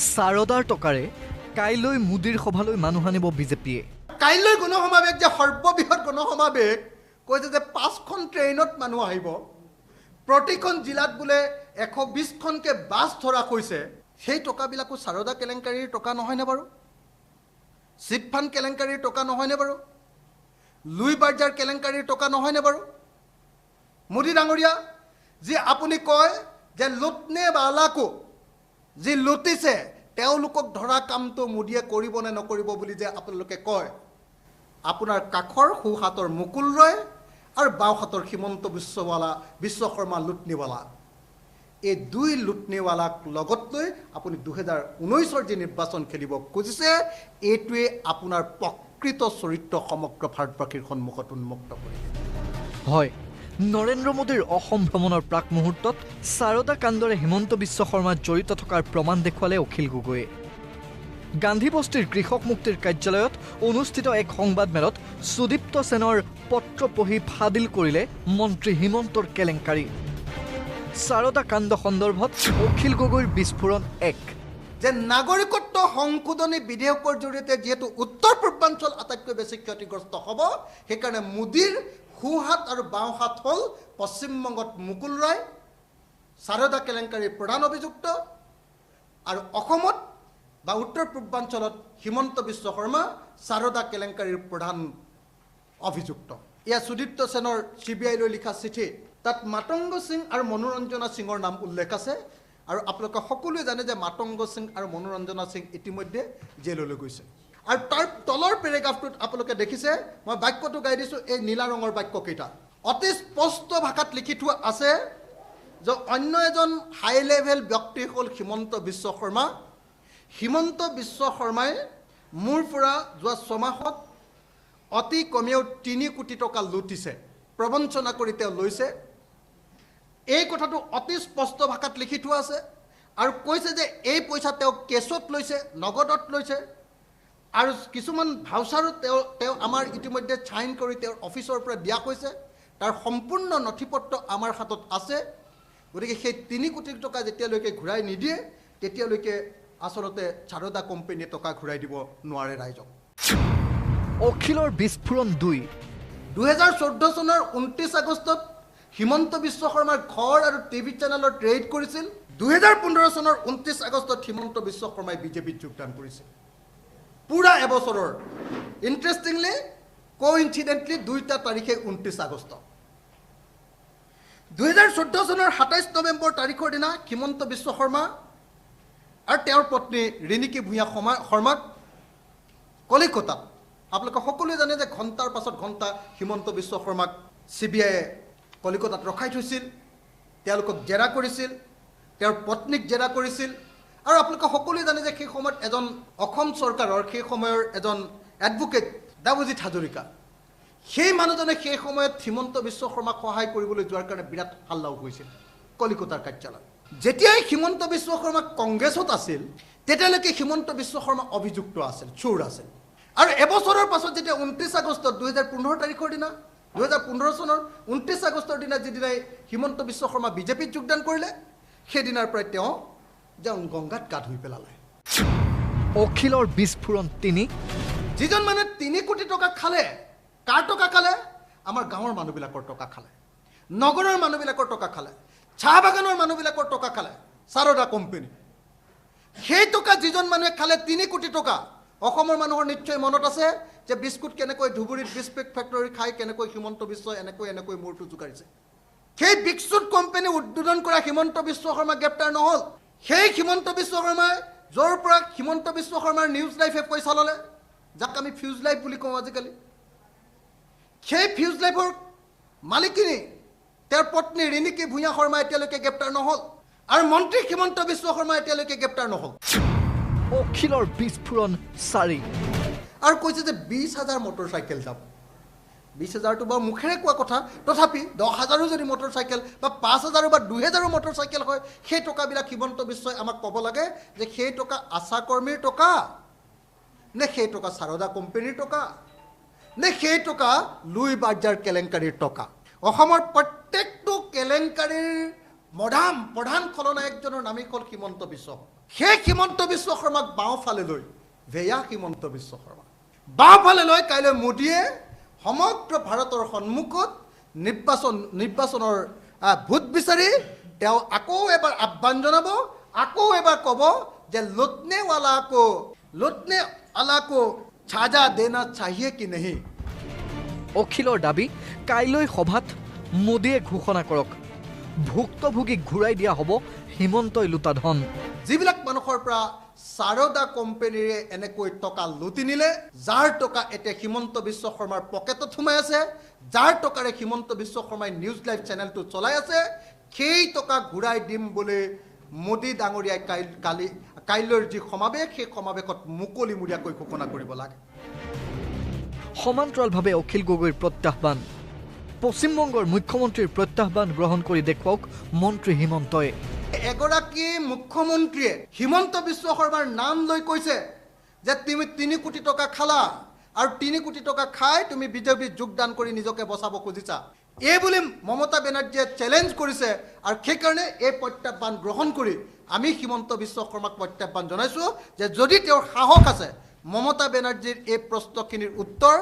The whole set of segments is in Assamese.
সাৰদাৰ টকাৰে কাইলৈ মোদীৰ সভালৈ মানুহ আনিব বিজেপিয়ে। কাইলৈ গণসমাৱেশ যে সৰ্ববৃহৎ গণসমাৱেশ কৈছে যে 5খন ট্ৰেইনত মানুহ আহিব, প্ৰতিখন জিলাত বোলে 120খনকৈ বাছ ধৰা হৈছে। সেই টকাবিলাকো সাৰদা কেলেংকাৰীৰ টকা নহয়নে বাৰু? চিটফাণ্ড কেলেংকাৰীৰ টকা নহয়নে বাৰু? লুই বাৰ্জাৰ কেলেংকাৰীৰ টকা নহয়নে বাৰু? মোদী ডাঙৰীয়া, যি আপুনি কয় যে লুটনেৱালাকো যি লুটিছে তেওঁলোকক ধৰা কামটো মোদীয়ে কৰিব নে নকৰিব বুলি যে আপোনালোকে কয়, আপোনাৰ কাষৰ সোঁহাতৰ মুকুল ৰয় আৰু বাওঁহাতৰ হিমন্ত বিশ্ব শৰ্মা লুটনিৱালা, এই দুই লুটনিৱালাক লগত লৈ আপুনি 2019ৰ যি নিৰ্বাচন খেলিব খুজিছে, এইটোৱে আপোনাৰ প্ৰকৃত চৰিত্ৰ সমগ্ৰ ভাৰতবাসীৰ সন্মুখত উন্মুক্ত কৰিব। হয়, নৰেন্দ্ৰ মোদীৰ অসম ভ্ৰমণৰ প্ৰাক মুহূৰ্তত সাৰদা কাণ্ডৰে হিমন্ত বিশ্ব শৰ্মা জড়িত থকাৰ প্ৰমাণ দেখুৱালে অখিল গগৈয়ে। গান্ধী বস্তিৰ কৃষক মুক্তিৰ কাৰ্যালয়ত অনুষ্ঠিত এক সংবাদমেলত সুদীপ্ত সেনৰ পত্ৰ পঢ়ি ফাদিল কৰিলে মন্ত্ৰী হিমন্তৰ কেলেংকাৰী। সাৰদা কাণ্ড সন্দৰ্ভত অখিল গগৈৰ বিস্ফোৰণ এক যে নাগৰিকত্ব সংশোধনী বিধেয়কৰ জৰিয়তে যিহেতু উত্তৰ পূৰ্বাঞ্চল আটাইতকৈ বেছি ক্ষতিগ্ৰস্ত হ'ব, সেইকাৰণে মোদীৰ সোঁহাত আৰু বাওঁহাত হ'ল পশ্চিমবংগত মুকুল ৰায়, সাৰদা কেলেংকাৰীৰ প্ৰধান অভিযুক্ত, আৰু অসমত বা উত্তৰ পূৰ্বাঞ্চলত হিমন্ত বিশ্ব শৰ্মা সাৰদা কেলেংকাৰীৰ প্ৰধান অভিযুক্ত। এয়া সুদীপ্ত সেনৰ CBI-লৈ লিখা চিঠি। তাত মাতংগ সিং আৰু মনোৰঞ্জনা সিঙৰ নাম উল্লেখ আছে, আৰু আপোনালোকে সকলোৱে জানে যে মাতংগ সিং আৰু মনোৰঞ্জনা সিং ইতিমধ্যে জেললৈ গৈছে। আৰু তাৰ তলৰ পেৰেগ্ৰাফটোত আপোনালোকে দেখিছে, মই বাক্যটো গাই দিছোঁ, এই নীলা ৰঙৰ বাক্যকেইটা অতি স্পষ্ট ভাষাত লিখি থোৱা আছে যে অন্য এজন হাই লেভেল ব্যক্তি হ'ল হিমন্ত বিশ্ব শৰ্মা। হিমন্ত বিশ্ব শৰ্মাই মোৰ পৰা যোৱা 6 মাহত অতি কমেও 3 কোটি টকা লুটিছে, প্ৰবঞ্চনা কৰি তেওঁ লৈছে। এই কথাটো অতি স্পষ্ট ভাষাত লিখি থোৱা আছে, আৰু কৈছে যে এই পইচা তেওঁ কেছত লৈছে, নগদত লৈছে, আৰু কিছুমান ভাউচাৰো তেওঁ আমাৰ ইতিমধ্যে চাইন কৰি তেওঁৰ অফিচৰ পৰা দিয়া হৈছে। তাৰ সম্পূৰ্ণ নথিপত্ৰ আমাৰ হাতত আছে। গতিকে সেই 3 কোটি টকা যেতিয়ালৈকে ঘূৰাই নিদিয়ে, তেতিয়ালৈকে আচলতে সাৰদা কোম্পানীয়ে টকা ঘূৰাই দিব নোৱাৰে ৰাইজক। অখিলৰ বিস্ফোৰণ 2 2014 চনৰ 29 আগষ্টত হিমন্ত বিশ্ব শৰ্মাৰ ঘৰ আৰু টিভি চেনেলত ৰেইড কৰিছিল। 2015 চনৰ 29 আগষ্টত হিমন্ত বিশ্ব শৰ্মাই বিজেপিত যোগদান কৰিছিল। পুৰা এবছৰৰ। ইণ্টাৰেষ্টিংলি কোইনচিডেণ্টলি 2টা তাৰিখে 29 আগষ্ট। 2014 চনৰ 27 নৱেম্বৰ তাৰিখৰ দিনা হিমন্ত বিশ্ব শৰ্মা আৰু তেওঁৰ পত্নী ৰিণিকী ভূঞা শৰ্মাক কলিকতাত, আপোনালোকে সকলোৱে জানে যে ঘণ্টাৰ পাছত ঘণ্টা হিমন্ত বিশ্ব শৰ্মাক CBI-য়ে কলিকতাত ৰখাই থৈছিল, তেওঁলোকক জেৰা কৰিছিল, তেওঁৰ পত্নীক জেৰা কৰিছিল। আৰু আপোনালোকে সকলোৱে জানে যে সেই সময়ত এজন অসম চৰকাৰৰ সেই সময়ৰ এজন এডভোকেট দেৱজিৎ হাজৰিকা, সেই মানুহজনে সেই সময়ত হিমন্ত বিশ্ব শৰ্মাক সহায় কৰিবলৈ যোৱাৰ কাৰণে বিৰাট হাল্লাও হৈছিল কলিকতাৰ কাৰ্যালয়ত। যেতিয়াই হিমন্ত বিশ্ব শৰ্মা কংগ্ৰেছত আছিল, তেতিয়ালৈকে হিমন্ত বিশ্ব শৰ্মা অভিযুক্ত আছিল, চোৰ আছিল। আৰু এবছৰৰ পাছত যেতিয়া 29 আগষ্টত 2015 তাৰিখৰ দিনা, 2015 চনৰ 29 আগষ্টৰ দিনা যিদিনাই হিমন্ত বিশ্ব শৰ্মা বিজেপিত যোগদান কৰিলে, সেইদিনাৰ পৰাই তেওঁ গংগাত গা ধুই পেলালে। অখিলৰ বিস্ফোৰণ 3 যিজন মানুহে 3 কোটি টকা খালে, কাৰ টকা খালে? আমাৰ গাঁৱৰ মানুহবিলাকৰ টকা খালে, নগৰৰ মানুহবিলাকৰ টকা খালে, চাহ বাগানৰ মানুহবিলাকৰ টকা খালে সাৰদা কোম্পানী। সেই টকা যিজন মানুহে খালে 3 কোটি টকা, অসমৰ মানুহৰ নিশ্চয় মনত আছে যে বিস্কুট কেনেকৈ ধুবুৰীত বিস্কুট ফেক্টৰী খাই কেনেকৈ হিমন্ত বিশ্ব এনেকৈ মূৰটো জোকাৰিছে। সেই বিস্কুট কোম্পানী উদ্বোধন কৰা হিমন্ত বিশ্ব শৰ্মা গ্ৰেপ্তাৰ নহ'ল। সেই হিমন্ত বিশ্ব শৰ্মাই য'ৰ পৰা হিমন্ত বিশ্ব শৰ্মাৰ নিউজ লাইফে পইচা ল'লে, যাক আমি ফিউজ লাইফ বুলি কওঁ আজিকালি, সেই ফিউজ লাইফৰ মালিকিনী তেওঁৰ পত্নী ৰিণিকী ভূঞা শৰ্মা এতিয়ালৈকে গ্ৰেপ্তাৰ নহ'ল, আৰু মন্ত্ৰী হিমন্ত বিশ্ব শৰ্মা এতিয়ালৈকে গ্ৰেপ্তাৰ নহ'ল। অখিলৰ বিস্ফোৰণ 4 আৰু কৈছে যে 20,000 মটৰচাইকেল যাব। 20,000টো বাৰু মুখেৰে কোৱা কথা, তথাপি 10,000ৰো যদি মটৰচাইকেল বা 5,000 বা 2,000ৰো মটৰচাইকেল হয়, সেই টকাবিলাক হিমন্ত বিশ্বই আমাক ক'ব লাগে যে সেই টকা আশা কৰ্মীৰ টকা নে সেই টকা সাৰদা কোম্পানীৰ টকা নে সেই টকা লুই বাৰ্জাৰ কেলেংকাৰীৰ টকা। অসমৰ প্ৰত্যেকটো কেলেংকাৰীৰ প্ৰধান খলনায়কজনৰ নামেই হ'ল হিমন্ত বিশ্ব শৰ্মা। সেই হিমন্ত বিশ্ব শৰ্মাক বাওঁফালে লৈ ভেয়া হিমন্ত বিশ্ব শৰ্মা বাওঁফালে লৈ কাইলৈ মোদীয়ে সমগ্ৰ ভাৰতৰ সন্মুখত নিৰ্বাচনৰ ভোট বিচাৰি তেওঁ আকৌ এবাৰ আহ্বান জনাব, আকৌ এবাৰ ক'ব যে লুটনে वाला को সাজা দেনা চাহিয়ে কি নেহি। অখিলৰ দাবী কাইলৈ সভাত মোদীয়ে ঘোষণা কৰক ভুক্তভোগীক ঘূৰাই দিয়া হ'ব হিমন্তই লুটা ধন। যিবিলাক মানুহৰ পৰা সাৰদা কোম্পানীৰে এনেকৈ টকা লুটি নিলে, যাৰ টকা এতিয়া হিমন্ত বিশ্ব শৰ্মাৰ পকেটত সোমাই আছে, যাৰ টকাৰে হিমন্ত বিশ্ব শৰ্মাই নিউজ লাইভ চেনেলটো চলাই আছে, সেই টকা ঘূৰাই দিম বুলি মোদী ডাঙৰীয়াই কাইলৈৰ যি সমাৱেশ, সেই সমাৱেশত মুকলিমূৰীয়াকৈ ঘোষণা কৰিব লাগে। সমান্তৰালভাৱে অখিল গগৈৰ প্ৰত্যাহ্বান, পশ্চিমবংগৰ মুখ্যমন্ত্ৰীৰ প্ৰত্যাহ্বান গ্ৰহণ কৰি দেখুৱাওক মন্ত্ৰী হিমন্তই। এগৰাকী মুখ্যমন্ত্ৰীয়ে হিমন্ত বিশ্ব শৰ্মাৰ নাম লৈ কৈছে যে তুমি 3 কোটি টকা খালা আৰু 3 কোটি টকা খাই তুমি বিজেপিত যোগদান কৰি নিজকে বচাব খুজিছা, এই বুলি মমতা বেনাৰ্জীয়ে চেলেঞ্জ কৰিছে। আৰু সেইকাৰণে এই প্ৰত্যাহ্বান গ্ৰহণ কৰি আমি হিমন্ত বিশ্ব শৰ্মাক প্ৰত্যাহ্বান জনাইছোঁ যে যদি তেওঁৰ সাহস আছে, মমতা বেনাৰ্জীৰ এই প্ৰশ্নখিনিৰ উত্তৰ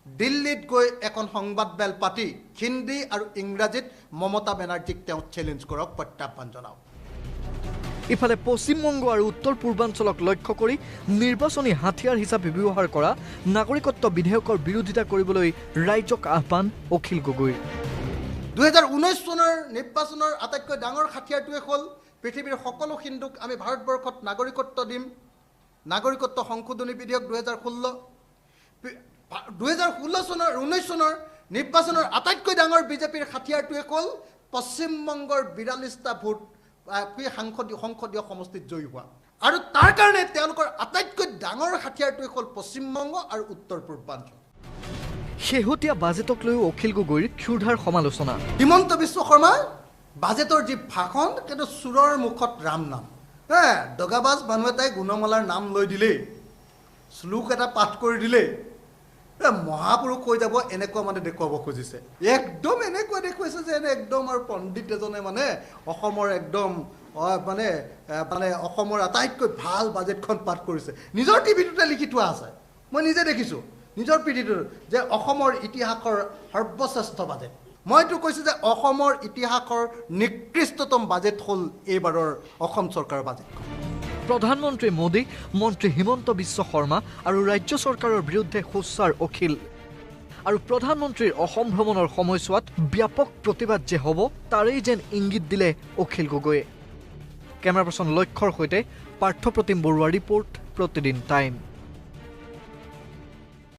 দিল্লীত গৈ এখন সংবাদমেল পাতি হিন্দী আৰু ইংৰাজীত মমতা বেনাৰ্জীক তেওঁ চেলেঞ্জ কৰক, প্ৰত্যাহ্বান জনাওক। ইফালে পশ্চিমবংগ আৰু উত্তৰ পূৰ্বাঞ্চলক লক্ষ্য কৰি নিৰ্বাচনী হাথিয়াৰ হিচাপে ব্যৱহাৰ কৰা নাগৰিকত্ব বিধেয়কৰ বিৰোধিতা কৰিবলৈ ৰাইজক আহ্বান অখিল গগৈৰ। 2019 চনৰ নিৰ্বাচনৰ আটাইতকৈ ডাঙৰ হাথিয়াৰটোৱে হ'ল পৃথিৱীৰ সকলো হিন্দুক আমি ভাৰতবৰ্ষত নাগৰিকত্ব দিম, নাগৰিকত্ব সংশোধনী বিধেয়ক 2016। 2019 চনৰ নিৰ্বাচনৰ আটাইতকৈ ডাঙৰ বিজেপিৰ হাথিয়াৰটোৱে হ'ল পশ্চিমবংগৰ 42টা ভোট সংসদীয় সমষ্টিত জয়ী হোৱা। আৰু তাৰ কাৰণে তেওঁলোকৰ আটাইতকৈ ডাঙৰ হাথিয়াৰটোৱে হ'ল পশ্চিমবংগ আৰু উত্তৰ পূৰ্বাঞ্চল। শেহতীয়া বাজেটক লৈও অখিল গগৈৰ ক্ষুধাৰ সমালোচনা। হিমন্ত বিশ্ব শৰ্মা বাজেটৰ যি ভাষণ, কিন্তু চোৰৰ মুখত ৰাম নাম। দগাবাজ মানুহ এটাই গুণমালাৰ নাম লৈ দিলেই, শ্লোক এটা পাঠ কৰি দিলেই মহাপুৰুষ হৈ যাব, এনেকুৱা মানে দেখুৱাব খুজিছে। একদম এনেকুৱা দেখুৱাইছে যে একদম আৰু পণ্ডিত এজনে মানে অসমৰ একদম মানে অসমৰ আটাইতকৈ ভাল বাজেটখন পাঠ কৰিছে। নিজৰ টিভিটোতে লিখি থোৱা আছে, মই নিজে দেখিছোঁ নিজৰ টিভিটোত, যে অসমৰ ইতিহাসৰ সৰ্বশ্ৰেষ্ঠ বাজেট। মইতো কৈছোঁ যে অসমৰ ইতিহাসৰ নিকৃষ্টতম বাজেট হ'ল এইবাৰৰ অসম চৰকাৰৰ বাজেটখন। প্ৰধানমন্ত্ৰী মোদী, মন্ত্ৰী হিমন্ত বিশ্ব শৰ্মা আৰু ৰাজ্য চৰকাৰৰ বিৰুদ্ধে সোচ্চাৰ অখিল। আৰু প্ৰধানমন্ত্ৰীৰ অসম ভ্ৰমণৰ সময়ছোৱাত ব্যাপক প্ৰতিবাদ যে হ'ব তাৰেই যেন ইংগিত দিলে অখিল গগৈয়ে। কেমেৰা পাৰ্চন লক্ষ্যৰ সৈতে পাৰ্থপ্ৰতিম বৰুৱাৰ ৰিপৰ্ট, প্ৰতিদিন টাইম।